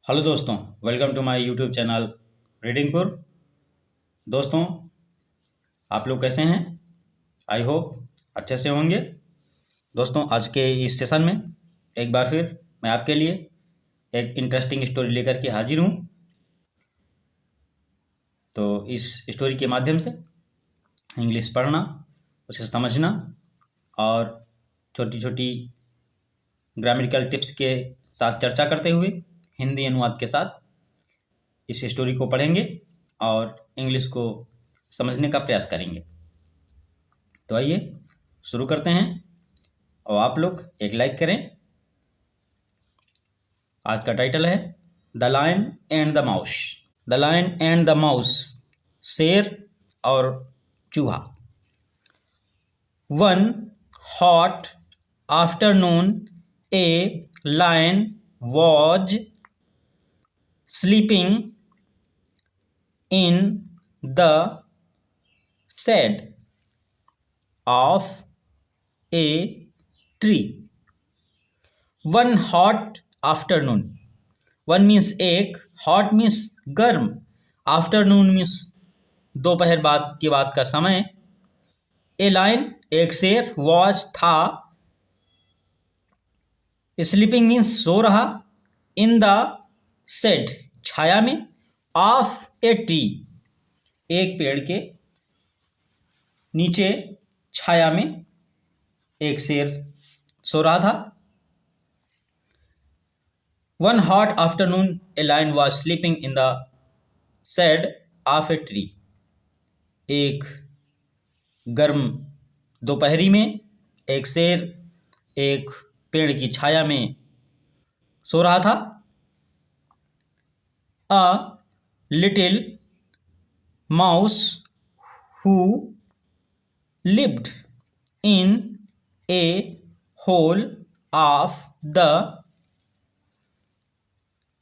Hello दोस्तों, welcome to my YouTube channel Readingpur. दोस्तों, आप लोग कैसे हैं? आई होप अच्छे से होंगे। दोस्तों, आज के इस सेशन में एक बार फिर मैं आपके लिए एक इंटरेस्टिंग स्टोरी लेकर के हाजिर हूँ। तो इस स्टोरी के माध्यम से इंग्लिश पढ़ना, उसे समझना और छोटी छोटी ग्रामेटिकल टिप्स के साथ चर्चा करते हुए हिंदी अनुवाद के साथ इस स्टोरी को पढ़ेंगे और इंग्लिश को समझने का प्रयास करेंगे। तो आइए शुरू करते हैं और आप लोग एक लाइक करें। आज का टाइटल है the lion and the mouse. The lion and the mouse, शेर और चूहा। One hot afternoon a lion was sleeping in the shade of a tree. One hot afternoon. One means एक, hot means गर्म, afternoon means दोपहर बाद के बाद का समय। ए लाइन एक शेर, वॉच था, स्लीपिंग मीन्स सो रहा, इन द शेड छाया में, ऑफ ए ट्री एक पेड़ के नीचे छाया में एक शेर सो रहा था। One hot afternoon a lion was sleeping in the shade of a tree. एक गर्म दोपहरी में एक शेर एक पेड़ की छाया में सो रहा था। A little mouse who lived in a hole of the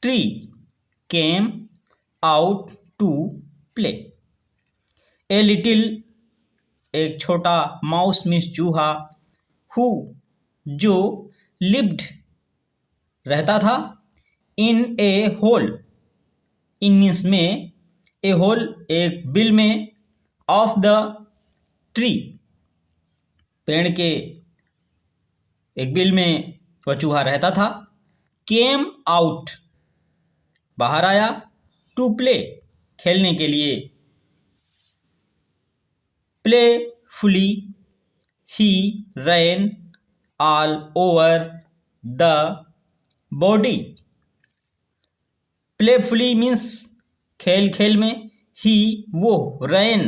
tree came out to play. A little एक छोटा, माउस मीन्स चूहा, who जो, lived रहता था, in a hole in means में, ए होल एक बिल में, ऑफ द ट्री पेड़ के एक बिल में वह चूहा रहता था। केम आउट बाहर आया, टू प्ले खेलने के लिए, प्लेफुली ही ran all over the body. Playfully means खेल खेल में, ही वो, रैन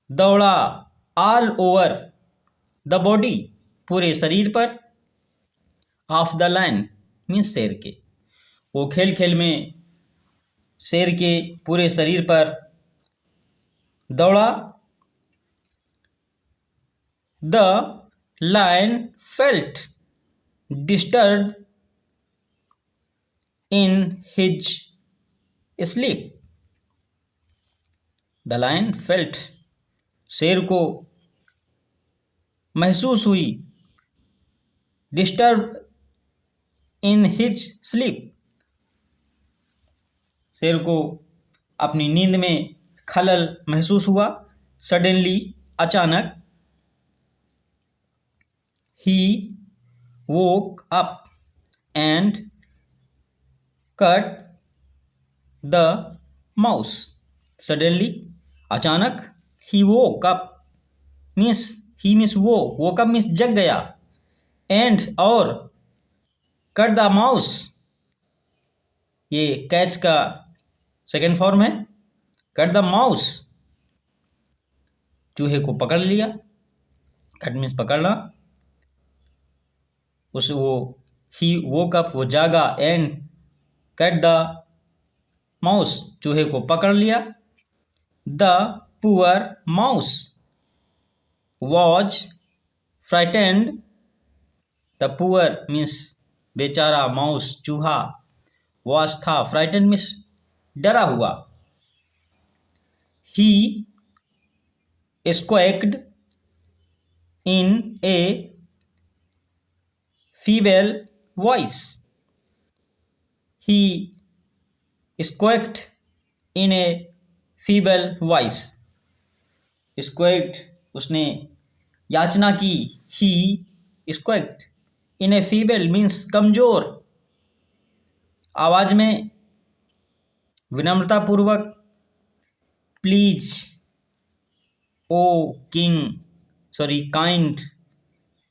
दौड़ा, ऑल ओवर द बॉडी पूरे शरीर पर, ऑफ द लायन मीन्स शेर के, वो खेल खेल में शेर के पूरे शरीर पर दौड़ा। The lion felt disturb in his sleep. The lion felt शेर को महसूस हुई, डिस्टर्ब इन हिज स्लीप शेर को अपनी नींद में खलल महसूस हुआ। सडनली अचानक, he woke up and caught the mouse. Suddenly अचानक, he woke up means he means वो, वोक अप मीन्स जग गया, एंड और, कट द माउस ये कैच का सेकेंड फॉर्म है। कट द माउस चूहे को पकड़ लिया, कट मीन्स पकड़ना, उस वो ही वोक अप वो जागा, एंड कट द माउस चूहे को पकड़ लिया। The poor mouse was frightened. The poor means बेचारा, माउस चूहा, वॉज था, फ्राइटेंड मीन्स डरा हुआ। He squawked in a female voice. He squawked in a feeble voice. Squawked उसने याचना की. He squawked in a feeble means कमजोर आवाज में, विनम्रता पूर्वक. Please O kind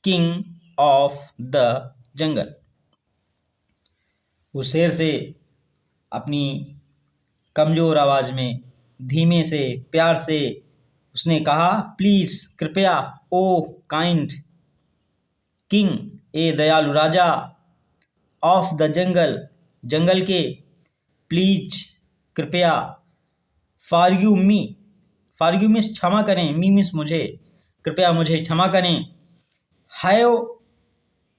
king of the jungle. उस शेर से अपनी कमजोर आवाज में, धीमे से, प्यार से उसने कहा, प्लीज कृपया, ओ काइंड किंग ए दयालु राजा, ऑफ द जंगल जंगल के, प्लीज कृपया, फॉरगिव मीन्स क्षमा करें, मी मीन्स मुझे, कृपया मुझे क्षमा करें. Have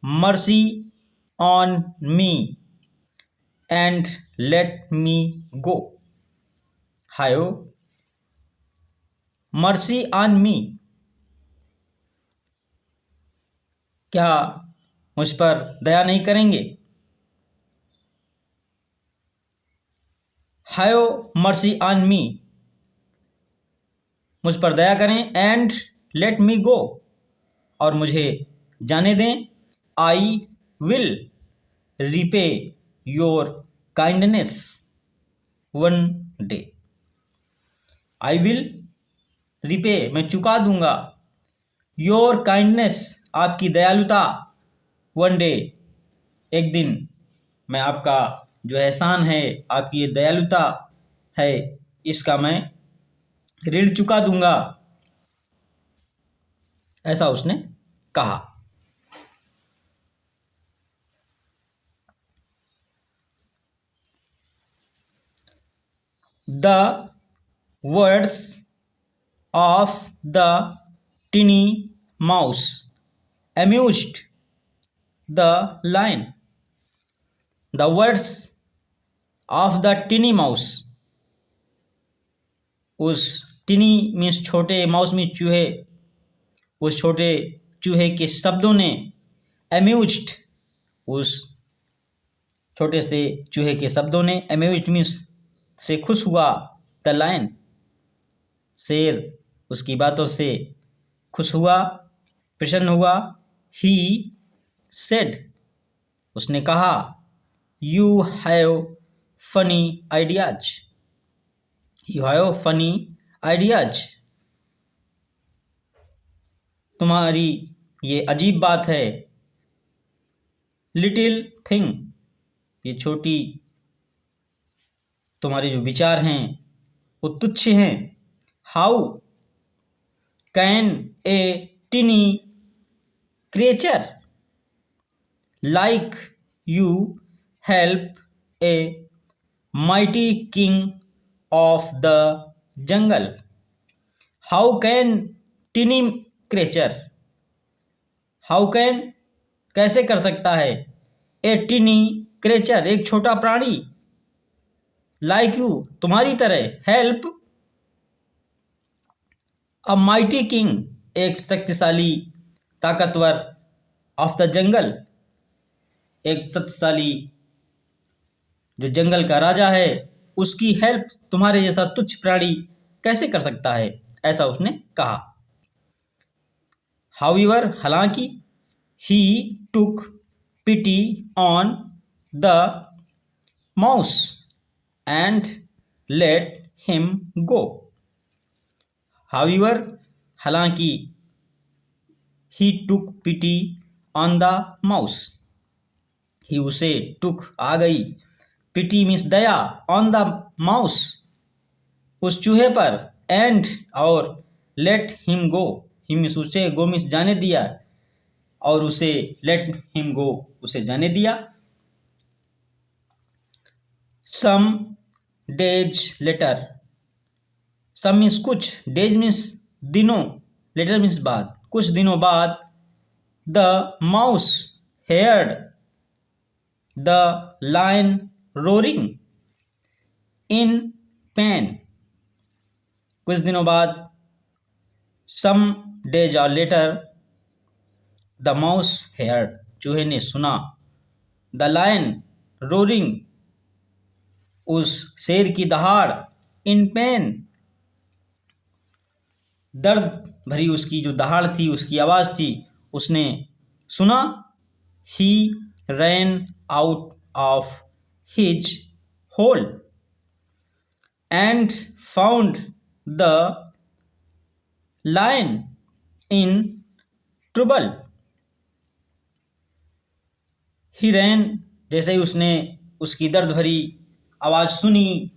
mercy on me and let me go. Have mercy on me, क्या मुझ पर दया नहीं करेंगे. हैव मर्सी ऑन मी, मुझ पर दया करें. एंड लेट मी गो, और मुझे जाने दें. I will repay your kindness one day. I will repay, मैं चुका दूंगा. योर काइंडनेस, आपकी दयालुता. वन डे, एक दिन, मैं आपका जो एहसान है, आपकी ये दयालुता है, इसका मैं ऋण चुका दूंगा. ऐसा उसने कहा. The words of the tinny mouse amused the lion. The words of the tinny mouse, उस टिनी मीन्स छोटे, माउस मीन्स चूहे, उस छोटे चूहे के शब्दों ने, अम्यूज्ड उस छोटे से चूहे के शब्दों ने, अम्यूज्ड मीन्स से खुश हुआ. द लायन, शेर उसकी बातों से खुश हुआ, प्रसन्न हुआ. ही सेड, उसने कहा, you have funny ideas. You have funny ideas, तुम्हारी ये अजीब बात है. लिटिल थिंग, ये छोटी, तुम्हारे जो विचार हैं वो तुच्छ हैं. How can a टिनी creature like you help a mighty king of the jungle. How can टिनी creature, how can कैसे कर सकता है, ए टिनी क्रिएचर एक छोटा प्राणी, लाइक यू तुम्हारी तरह, हेल्प अ माइटी किंग एक शक्तिशाली ताकतवर, ऑफ द जंगल एक शक्तिशाली जो जंगल का राजा है, उसकी हेल्प तुम्हारे जैसा तुच्छ प्राणी कैसे कर सकता है. ऐसा उसने कहा. हाउएवर, हालांकि, he took pity on the mouse and let him go. However, हालांकि, he took pity on the mouse, he उसे टुक आ गई, पिटी मीन्स दया, ऑन द माउस उस चूहे पर, एंड और let him go, him means उसे, गो मीन्स जाने दिया, और उसे लेट हिम गो उसे जाने दिया. Some days later, some means कुछ, डेज मीन्स दिनों, लेटर मीन्स बाद, कुछ दिनों बाद. The mouse heard the lion roaring in pain. कुछ दिनों बाद, सम डेज और लेटर, द माउस हेयर्ड चूहे ने सुना, द लायन रोरिंग उस शेर की दहाड़, इन पेन, दर्द भरी उसकी जो दहाड़ थी, उसकी आवाज़ थी, उसने सुना। He ran out of his hole and found the lion in trouble. He ran, जैसे ही उसने उसकी दर्द भरी आवाज़ सुनी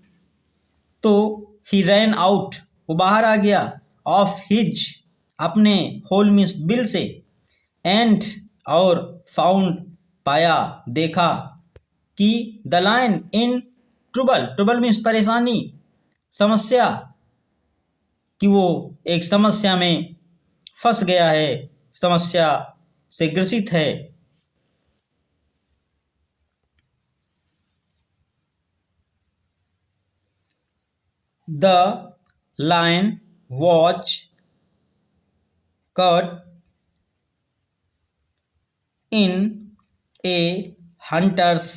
तो ही रैन आउट, वो बाहर आ गया, ऑफ हिज, अपने, होल मीन्स बिल से, एंड, और फाउंड, पाया, देखा, कि the lion in trouble, trouble means परेशानी, समस्या, कि वो एक समस्या में फंस गया है, समस्या से ग्रसित है। The lion was caught in a hunter's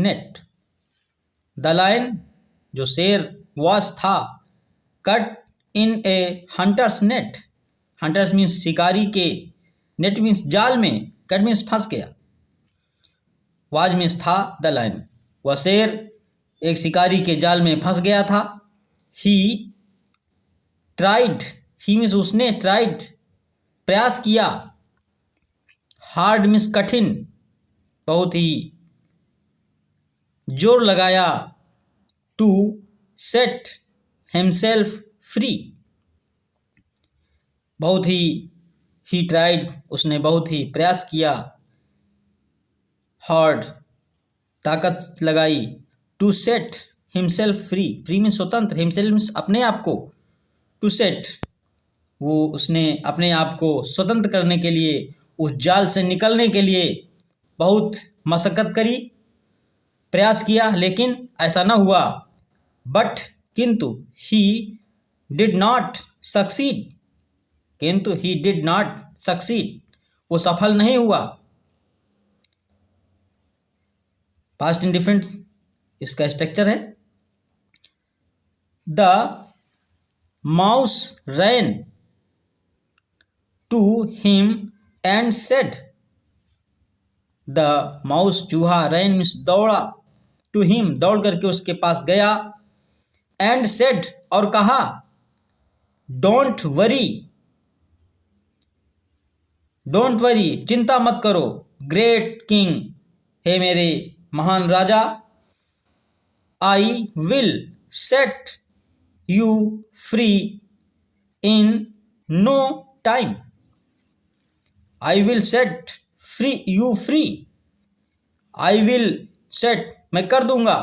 net। The lion, जो शेर, वॉच था, caught in a hunter's net, hunters means शिकारी के, नेट मीन्स जाल में, कट मीन्स फंस गया, वाज मीन्स था, द लायन, वह शेर एक शिकारी के जाल में फंस गया था। ही ट्राइड, ही मीन्स उसने, ट्राइड प्रयास किया, हार्ड मीन्स कठिन, बहुत ही जोर लगाया, टू सेट हिमसेल्फ फ्री, बहुत ही ट्राइड, उसने बहुत ही प्रयास किया, हार्ड ताकत लगाई, to set himself free, free means स्वतंत्र, हिमसेल्फ मीन्स अपने आप को, टू सेट, वो उसने अपने आप को स्वतंत्र करने के लिए, उस जाल से निकलने के लिए बहुत मशक्क़त करी, प्रयास किया, लेकिन ऐसा न हुआ। बट, किंतु, ही डिड नॉट सक्सीड, किंतु ही डिड नॉट सक्सीड, वो सफल नहीं हुआ। पास्ट इंडिफरेंट इसका स्ट्रक्चर है। The mouse ran to him and said, the mouse, चूहा, रैन मीन्स दौड़ा, टू हिम, दौड़ करके उसके पास गया, एंड सेड, और कहा, डोंट वरी, डोंट वरी, चिंता मत करो, ग्रेट किंग, हे मेरे महान राजा, I will set you free in no time, I will set free you free, I will set, मैं कर दूंगा,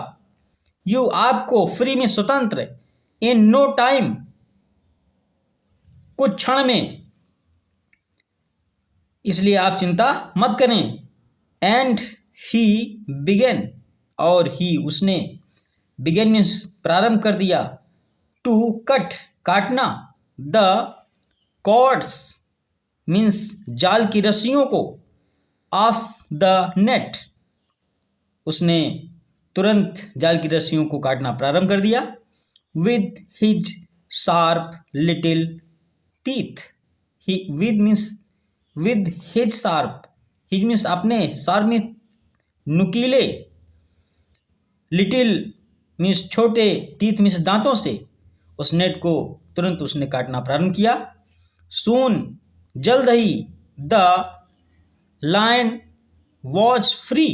यू, आपको, फ्री में स्वतंत्र, इन नो टाइम, कुछ क्षण में, इसलिए आप चिंता मत करें। एंड ही बिगेन, और ही, उसने, बिगेन मीन्स प्रारंभ कर दिया, टू कट, काटना, द कॉर्ड्स मीन्स जाल की रस्सियों को, ऑफ द नेट, उसने तुरंत जाल की रस्सियों को काटना प्रारंभ कर दिया, with his sharp little teeth, he, with means, with his sharp, his means अपने, शार्प मीन्स नुकीले, लिटिल मीन्स छोटे, टीथ मीन्स दांतों से, उस नेट को तुरंत उसने काटना प्रारंभ किया। सून, जल्द ही, the lion was free,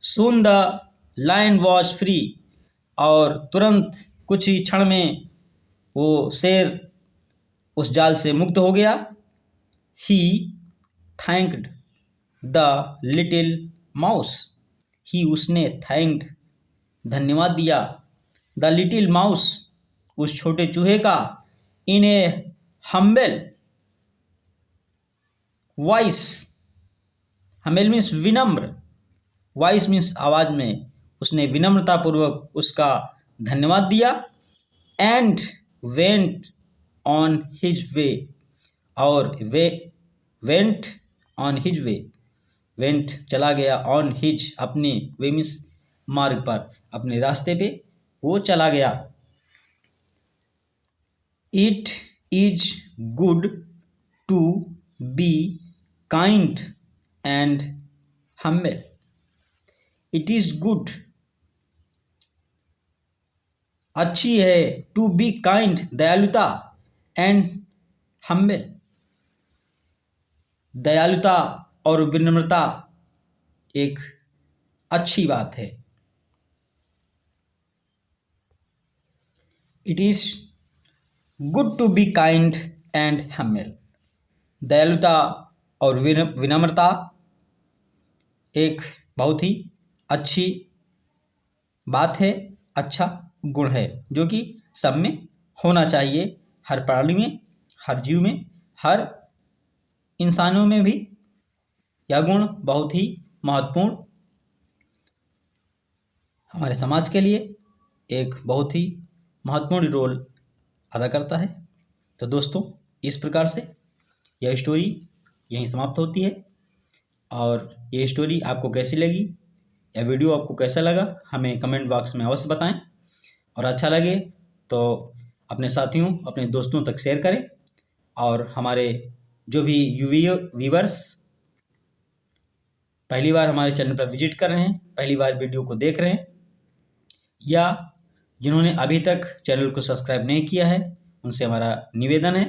soon the lion was free, और तुरंत, कुछ ही क्षण में वो शेर उस जाल से मुक्त हो गया। He thanked the little mouse, ही, उसने, थैंक्ड, धन्यवाद दिया, द लिटिल माउस, उस छोटे चूहे का, in a humble voice, humble means विनम्र, वॉइस मीन्स आवाज में, उसने विनम्रतापूर्वक उसका धन्यवाद दिया। And went on his way, और way, went on his way, went चला गया, ऑन हिज, अपने, वे मीन्स मार्ग पर, अपने रास्ते पे वो चला गया। It is good to be kind and humble. It is good, अच्छी है, टू बी काइंड, दयालुता, एंड हम्बल, दयालुता और विनम्रता एक अच्छी बात है। It is good to be kind and humble, दयालुता और विनम्रता एक बहुत ही अच्छी बात है, अच्छा गुण है, जो कि सब में होना चाहिए, हर प्राणी में, हर जीव में, हर इंसानों में भी यह गुण बहुत ही महत्वपूर्ण, हमारे समाज के लिए एक बहुत ही महत्वपूर्ण रोल अदा करता है। तो दोस्तों, इस प्रकार से यह स्टोरी यहीं समाप्त होती है। और ये स्टोरी आपको कैसी लगी, यह वीडियो आपको कैसा लगा, हमें कमेंट बॉक्स में अवश्य बताएं। और अच्छा लगे तो अपने साथियों, अपने दोस्तों तक शेयर करें। और हमारे जो भी व्यूवर्स पहली बार हमारे चैनल पर विजिट कर रहे हैं, पहली बार वीडियो को देख रहे हैं, या जिन्होंने अभी तक चैनल को सब्सक्राइब नहीं किया है, उनसे हमारा निवेदन है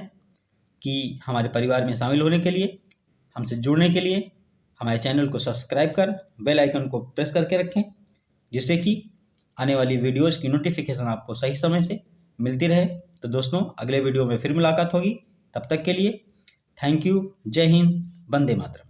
कि हमारे परिवार में शामिल होने के लिए, हमसे जुड़ने के लिए हमारे चैनल को सब्सक्राइब कर बेल आइकन को प्रेस करके रखें, जिससे कि आने वाली वीडियोज़ की नोटिफिकेशन आपको सही समय से मिलती रहे। तो दोस्तों, अगले वीडियो में फिर मुलाकात होगी, तब तक के लिए थैंक यू। जय हिंद, वंदे मातरम।